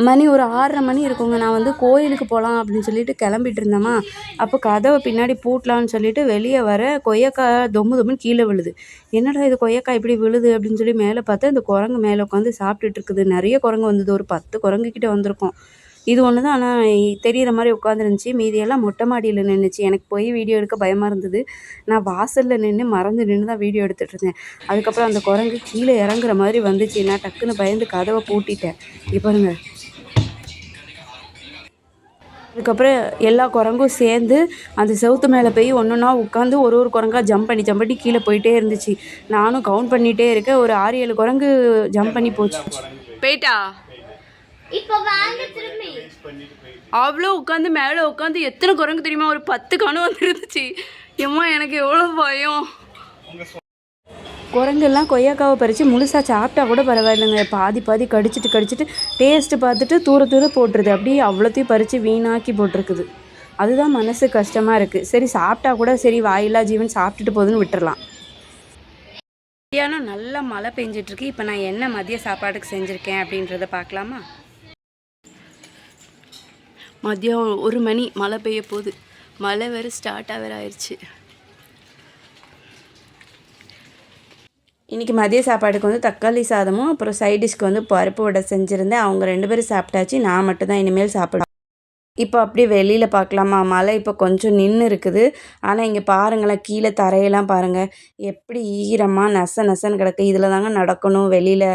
மணி ஒரு 6:30 மணி இருக்குங்க. நான் வந்து கோயிலுக்கு போகலாம் அப்படின்னு சொல்லிட்டு கிளம்பிட்டு இருந்தேம்மா. அப்போ கதவை பின்னாடி பூட்டலான்னு சொல்லிட்டு வெளியே வர கொய்யாக்காய் தொம்மு தொம்முன்னு கீழே விழுது. என்னடா இது கொய்யாக்காய் இப்படி விழுது அப்படின்னு சொல்லி மேலே பார்த்தா இந்த குரங்கு மேலே உட்காந்து சாப்பிட்டுட்டு இருக்குது. நிறைய குரங்கு வந்தது, ஒரு 10 குரங்கு கிட்ட வந்திருக்கும். இது ஒன்று தான் ஆனால் தெரியிற மாதிரி உட்காந்துருந்துச்சி. மீதியெல்லாம் மொட்டை மாடியில் நின்றுச்சு. எனக்கு போய் வீடியோ எடுக்க பயமாக இருந்தது. நான் வாசலில் நின்று மறந்து நின்று தான் வீடியோ எடுத்துகிட்டு இருந்தேன். அதுக்கப்புறம் அந்த குரங்கு கீழே இறங்குற மாதிரி வந்துச்சு. நான் டக்குன்னு பயந்து கதவை பூட்டிட்டேன். இப்போ பாருங்க, அதுக்கப்புறம் எல்லா குரங்கும் சேர்ந்து அந்த செவுத்து மேலே போய் ஒன்றா உட்காந்து ஒரு குரங்கா ஜம்ப் பண்ணி கீழே போயிட்டே இருந்துச்சு. நானும் கவுண்ட் பண்ணிகிட்டே இருக்கேன். ஒரு 6-7 குரங்கு ஜம்ப் பண்ணி போச்சு. போயிட்டா அவ்வளோ உட்காந்து மேலே உட்காந்து எத்தனை குரங்கு தெரியுமா? ஒரு 10 கணு வந்துருந்துச்சு. ஏம்மா எனக்கு எவ்வளோ பயம். குரங்கெல்லாம் கொய்யாக்காவை பறித்து முழுசாக சாப்பிட்டா கூட பரவாயில்லைங்க. பாதி கடிச்சிட்டு டேஸ்ட்டு பார்த்துட்டு தூர போட்டுருது. அப்படியே அவ்வளோத்தையும் பறித்து வீணாக்கி போட்டிருக்குது. அதுதான் மனசு கஷ்டமாக இருக்குது. சரி சாப்பிட்டா கூட சரி, வாயில்லா ஜீவன் சாப்பிட்டுட்டு போகுதுன்னு விட்டுறலாம். மத்தியானம் நல்லா மழை பெஞ்சிட்ருக்கு. இப்போ நான் என்ன மதிய சாப்பாடுக்கு செஞ்சுருக்கேன் அப்படின்றத பார்க்கலாமா? மதியம் 1 மணி மழை பெய்ய போகுது. மழை வேறு ஸ்டார்ட்டாக வேறு ஆயிடுச்சு. இன்றைக்கி மதிய சாப்பாடுக்கு வந்து தக்காளி சாதமும் அப்புறம் சைட் டிஷ்க்கு வந்து பருப்பு வடை செஞ்சுருந்தேன். அவங்க 2 பேரும் சாப்பிட்டாச்சு. நான் மட்டும்தான் இனிமேல் சாப்பிடுவேன். இப்போ அப்படியே வெளியில் பார்க்கலாமா? மழை இப்போ கொஞ்சம் நின்று இருக்குது. ஆனால் இங்கே பாருங்களேன், கீழே தரையெல்லாம் பாருங்கள் எப்படி ஈரமாக நசன்னு கிடக்கு. இதில் தாங்க நடக்கணும். வெளியில்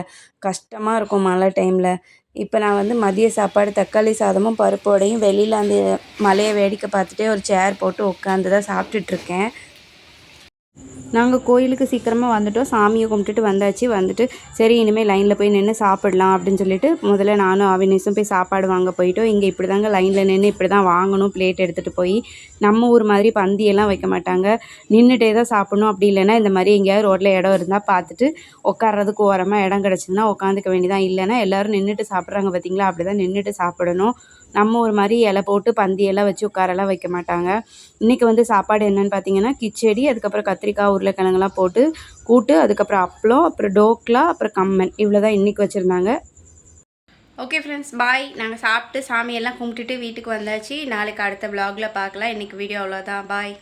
கஷ்டமாக இருக்கும் மழை டைமில். இப்போ நான் வந்து மதிய சாப்பாடு தக்காளி சாதமும் பருப்பு வடையும் வெளியில் அந்த மழையை வேடிக்கை பார்த்துட்டே ஒரு சேர் போட்டு உட்காந்து தான் சாப்பிட்டுட்ருக்கேன். நாங்கள் கோயிலுக்கு சீக்கிரமாக வந்துவிட்டோம். சாமியை கும்பிட்டுட்டு வந்துட்டு சரி இனிமேல் லைனில் போய் நின்று சாப்பிடலாம் அப்படின்னு சொல்லிட்டு முதல்ல நானும் அவினேஷும் போய் சாப்பாடு வாங்க போயிட்டோம். இங்கே இப்படி தாங்க லைனில் நின்று இப்படி தான் வாங்கணும். பிளேட் எடுத்துகிட்டு போய் நம்ம ஊர் மாதிரி பந்தியெல்லாம் வைக்க மாட்டாங்க. நின்றுட்டே தான் சாப்பிட்ணும். அப்படி இல்லைன்னா இந்த மாதிரி எங்கேயாவது ரோட்டில் இடம் இருந்தால் பார்த்துட்டு உட்கார்றதுக்கு ஓரமாக இடம் கிடச்சிதுன்னா உட்காந்துக்க வேண்டியதான். இல்லைன்னா எல்லோரும் நின்றுட்டு சாப்பிட்றாங்க பார்த்தீங்களா? அப்படி தான் நின்றுட்டு சாப்பிடணும். நம்ம ஒரு மாதிரி இலை போட்டு பந்தியெல்லாம் வச்சு உட்காரெல்லாம் வைக்க மாட்டாங்க. இன்றைக்கி வந்து சாப்பாடு என்னென்னு பார்த்தீங்கன்னா கிச்சடி, அதுக்கப்புறம் கத்திரிக்காய் உருளைக்கிழங்குலாம் போட்டு கூட்டு, அதுக்கப்புறம் அப்பளம், அப்புறம் டோக்லா, அப்புறம் கம்மன், இவ்வளோ தான் இன்றைக்கி வச்சுருந்தாங்க. ஓகே ஃப்ரெண்ட்ஸ், பாய். நாங்கள் சாப்பிட்டு சாமியெல்லாம் கும்பிட்டுட்டு வீட்டுக்கு வந்தாச்சு. நாளைக்கு அடுத்த விலாகில் பார்க்கலாம். இன்றைக்கி வீடியோ அவ்வளோதான். பாய்.